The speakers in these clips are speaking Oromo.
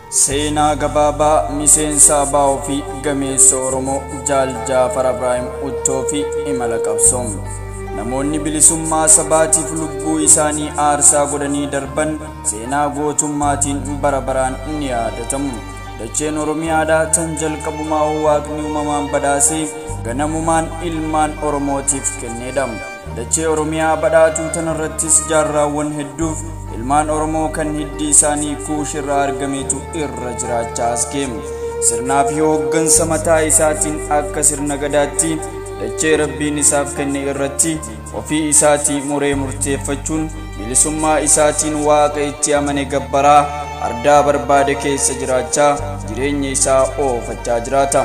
Seenaa gabaabaa miseensa Abaa'oo fi gameessa Oromoo Jaal Jaafar Ibraahim Uttoo fi imala qabsoom. Namoonni bilisummaa sabaatiif lubbuu isaanii aarsaa godhanii darban seenaa gootummaatiin bara baraan ni yaadatamu. Dacheen Oromiyaadhaa tan jalqabumaa Waaqni uumamaan badhaasee ganamumaan ilmaan Oromootiif kenneedha. Dachee Oromiyaa badhaatuu tanarrattis jaarraawwan hedduuf ilmaan Oromoo kan hiddi isaanii kuushirraa argametu irra jiraachaa as geemu. Sirnaa fi hooggansa mataa isaatiin akka sirna gadaatti dachee Rabbiin isaaf kenne irratti ofii isaatii muree murteeffachuun bilisummaa isaatiin Waaqa itti amane gabbaraa ardaa barbaade keessa jiraachaa jireenya isaa oofachaa jiraata.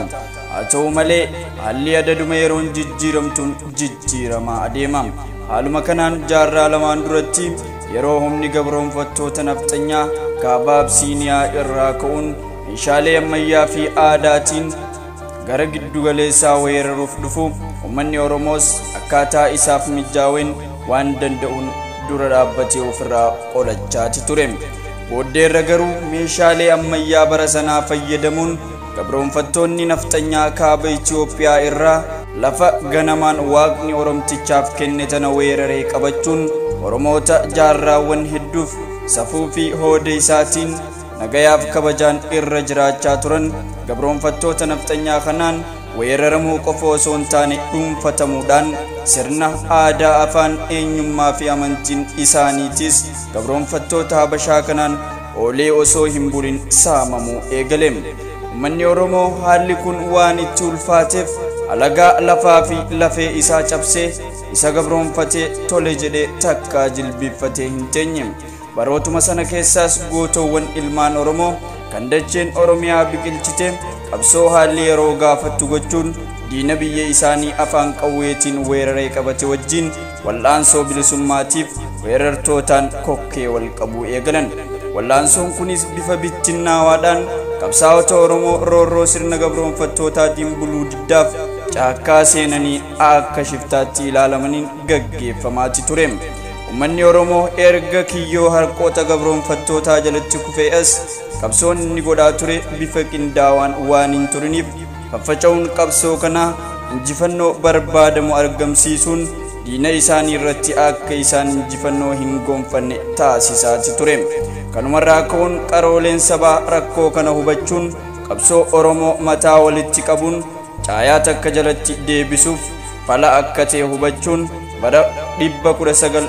Haa ta'u malee haalli adaduma yeroon jijjiiramtuun jijjiiramaa adeema. Haaluma kanaan jaarraa lamaan duratti yeroo humni gabroonfattoota nafxanyaa kaaba Absiiniyaa irraa ka'uun meeshaalee ammayyaa fi aadaatiin gara giddugaleessaa weeraruuf dhufu uummanni Oromoos akkaataa isaaf mijaaween waan danda'uun dura dhaabbatee ofirraa qolachaati ture. Booddeerra garuu meeshaalee ammayyaa bara sanaa fayyadamuun gabroonfattoonni nafxanyaa kaaba Itoophiyaa irraa lafa ganamaan Waaqni Oromtichaaf kenne tana weeraree qabachuun Oromoota jaarraawwan hedduuf safuu fi hoode isaatiin nagayaaf kabajaan irra jiraachaa turan gabroonfattoota nafxanyaa kanaan weeraramuu qofa osoo hin taane dhuunfatamuudhaan sirna aadaa afaan eenyummaa fi amantiin isaaniitis gabroonfattoota Habashaa kanaan oolee osoo hin bulin saamamuu eegale. Uummanni Oromoo haalli kun waan itti ulfaateef alagaa lafaa fi lafee isaa cabsee isa gabroonfatee tole jedhee takkaa jilbiiffatee hin teenye. Barootuma sana keessaas gootowwan ilmaan Oromoo kan dacheen Oromiyaa biqilchite qabsoo haalli yeroo gaafattu gochuun diina biyya isaanii afaan qawweetiin weeraree qabate wajjin wal'aansoo bilisummaatiif weerartootaan kokkee wal qabuu eegalan. Wal'aansoon kunis bifa bittinnaawaadhaan qabsaa'ota Oromoo roorroo sirna gabroonfattootaatiin buluu diddaaf caakkaa seenanii akka shiftaatti ilaalamaniin gaggeeffamaati ture. Uummanni Oromoo erga kiyyoo harqoota gabroonfattootaa jalatti kufees qabsoon inni godhaa ture bifa qindaawaan waan hin turiniif faffaca'uun qabsoo kanaa injifannoo barbaadamu argamsiisuun diina isaanii irratti akka isaan injifannoo hin gonfanne taasisaati ture. Kanumarraa ka'uun qarooleen sabaa rakkoo kana hubachuun qabsoo Oromoo mataa walitti qabuun caayaa takka jalatti deebisuuf fala akka ta'e hubachuun bara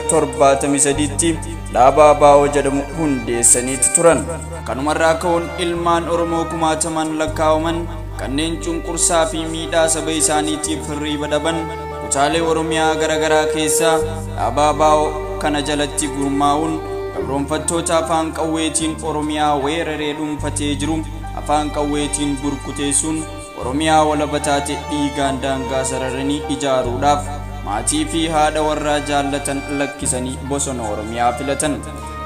1973tti dhaaba Abaa'oo jedhamu hundeessaniiti turan. Kanumarraa ka'uun ilmaan Oromoo kumaataman lakkaa'aman kanneen cunqursaa fi miidhaa saba isaaniitiif hirriiba dhaban kutaalee Oromiyaa garaagaraa keessaa dhaaba Abaa'oo kana jalatti gurmaa'uun gabroonfattoota afaan qawweetiin Oromiyaa weeraree dhuunfatee jiru afaan qawweetiin burkuteessuun Oromiyaa walabataate dhiigaan daangaa sararanii ijaaruudhaaf maatii fi haadha warraa jaallatan lakkisanii bosona Oromiyaa filatan.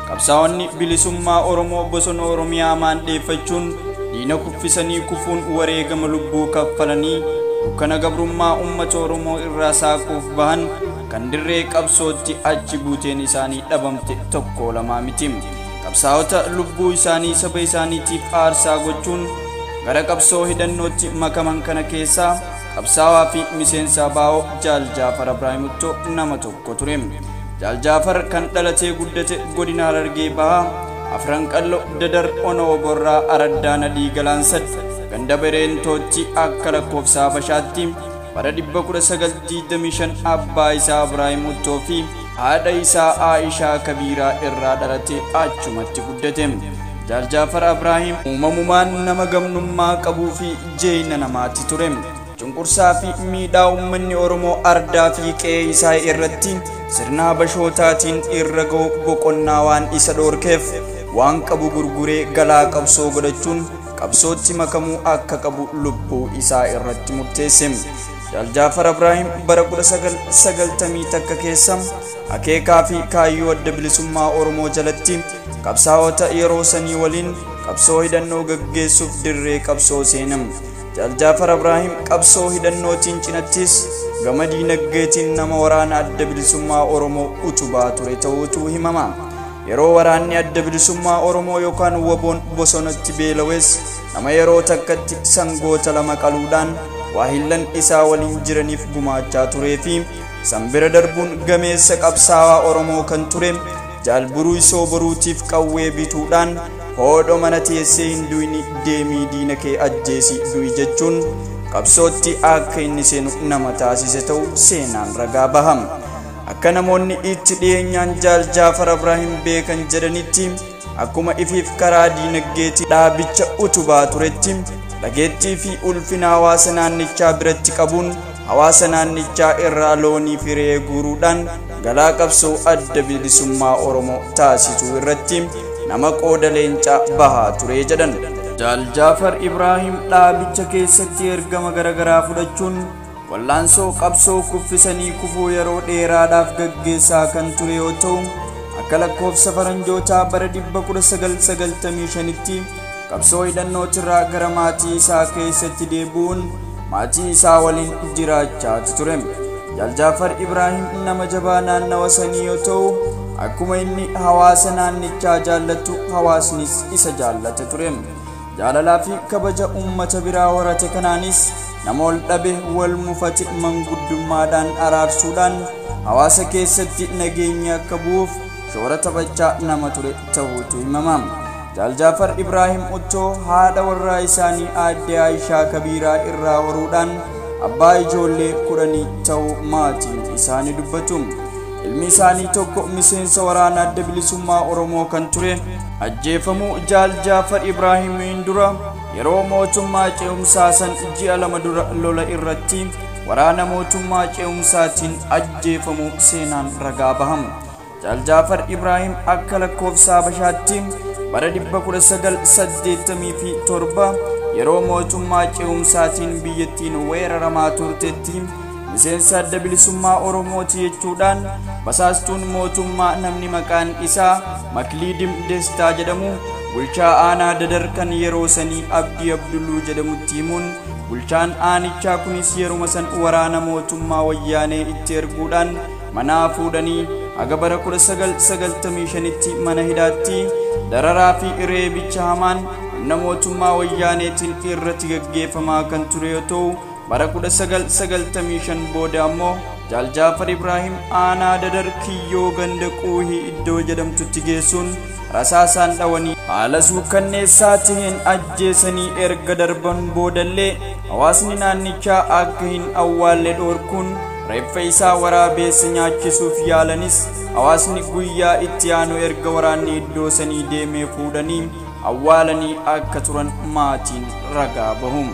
Qabsaa'onni bilisummaa Oromoo bosona Oromiyaa maandheeffachuun diina kuffisanii kufuun wareegama lubbuu kaffalanii dukkana gabrummaa uummata Oromoo irraa saaquuf bahan kan dirree qabsootti achi buuteen isaanii dhabamte tokko lamaa miti. Qabsaa'ota lubbuu isaanii saba isaaniitiif aarsaa gochuun gara qabsoo hidhannootti makaman kana keessaa qabsaawaa fi miseensa Abaa'oo Jaal Jaafar Ibraahim Uttoo nama tokko ture. Jaal Jaafar kan dhalatee guddate godina Harargee Bahaa Afran Qallo Dadar Ona Oborraa Araddaa Nadii Galaansad ganda Bereentootti akka lakkoofsa Habashaatti bara 1925 abbaa isaa Ibraahim Uttoo fi haadha isaa Aishaa Kabiiraa irraa dhalate achumatti guddate. Jaal Jaafar Ibraahim uumamumaan nama gamnummaa qabuu fi jeena namaatti ture. Cunqursaa fi miidhaa uummanni Oromoo ardaa fi qe'ee isaa irratti sirna Habashootaatiin irra ga'u boqonnaa waan isa dhoorkeef waan qabu gurguree galaa qabsoo godhachuun qabsootti makamuu akka qabu lubbuu isaa irratti murteesse. Jaal Jaafar Ibraahim bara 1991 keessa akeekaa fi kaayyoo adda bilisummaa Oromoo jalatti qabsaa'ota yeroo sanii waliin qabsoo hidhannoo gaggeessuuf dirree qabsoo seenam. Jaal Jaafar Ibraahim qabsoo hidhannootiin cinattis gama diinagdeetiin nama waraana adda bilisummaa Oromoo utubaa ture ta'uutu himama. yeroo waraanni adda bilisummaa Oromoo yookaan WBO'n bosonatti beelawes nama yeroo takkatti sangoota lama qaluudhaan waahillan isaa waliin jiraniif gumaachaa turee fi sanbira darbuun gameessa qabsaawaa Oromoo kan ture Jaalburuu Isoo Boruutiif qawwee bituudhaan hoodho mana teessee hin du'ini deemii diina kee ajjeesii du'i jechuun qabsootti akka inni seenu nama taasise ta'u seenaan ragaa bahama. Akka namoonni itti dhiyeenyaan Jaal Jaafar Ibraahim beekan jedhanitti akkuma ifiif karaa diinagdeetti dhaabicha utubaa turetti dhageettii fi ulfina hawaasa naannichaa biratti qabuun hawaasa naannichaa irraa loonii fi re'ee guuruudhaan galaa qabsoo adda bilisummaa Oromoo taasisuu irratti nama qooda leencaa bahaa ture jedhan. Jaal Jaafar Ibraahim dhaabicha keessatti ergama garagaraa fudhachuun wallaansoo qabsoo kuffisanii kufuu yeroo dheeraadhaaf gaggeessaa kan ture yoo ta'u akka lakkoofsa faranjootaa bara 1995tti qabsoo hidhannootirraa gara maatii isaa keessatti deebi'uun maatii isaa waliin jiraachaa ture. Jaal Jaafar Ibraahim nama jabaa naannawa sanii yoo ta'u akkuma inni hawaasa naannichaa jaallatu hawaasnis isa jaallate ture. Jaalalaa fi kabaja uummata biraa horate kanaanis nama ol dhabe wal mufate manguddummaadhaan araarsuudhaan hawaasa keessatti nageenya akka bu'uuf shoora taphachaa nama ture ta'uutu himama. Jaal Jaafar Ibraahim uttoo haadha warraa isaanii aadde Aayishaa Kabiiraa irraa horuudhaan abbaa ijoollee 10 ta'uu maatiin isaanii dubbatu. Ilmi isaanii tokko miseensa waraana adda bilisummaa Oromoo kan ture ajjeefamuu Jaal Jaafar Ibraahimiin dura yeroo mootummaa ce'umsaa san ji'a 2 dura lola irratti waraana mootummaa ce'umsaatiin ajjeefamuu seenaan ragaa bahama. Jaal Jaafar Ibraahim akka lakkoofsa Habashaatti bara 1987 yeroo mootummaa ce'umsaatiin biyyattiin weeraramaa turtetti miseensa adda bilisummaa Oromooti jechuudhaan basaastuun mootummaa namni maqaan isaa Makliidim Destaa jedhamu bulchaa aanaa Dadar kan yeroo sanii Abdii Abdulluu jedhamutti himuun bulchaan aanichaa kunis yeroo san waraana mootummaa wayyaanee itti erguudhaan manaa fuudhanii haga bara 1995tti mana hidhaatti dararaa fi reebicha hamaan humna mootummaa wayyaaneetiin irratti gaggeeffamaa kan ture yoo ta'u bara 1995 booda ammoo Jaal Jaafar Ibraahim aanaa Dadar kiyyoo ganda Quuhii iddoo jedhamtutti geessuun rasaasaan dhawanii haala suukanneessaa ta'een ajjeesanii erga darban boodallee hawaasni naannichaa akka hin awwaalle dhoorkuun reeffa isaa waraabeessa nyaachisuuf yaalanis hawaasni guyyaa itti aanu erga waraanni iddoo sanii deemee fuudhanii awwaalanii akka turan maatiin ragaa bahu.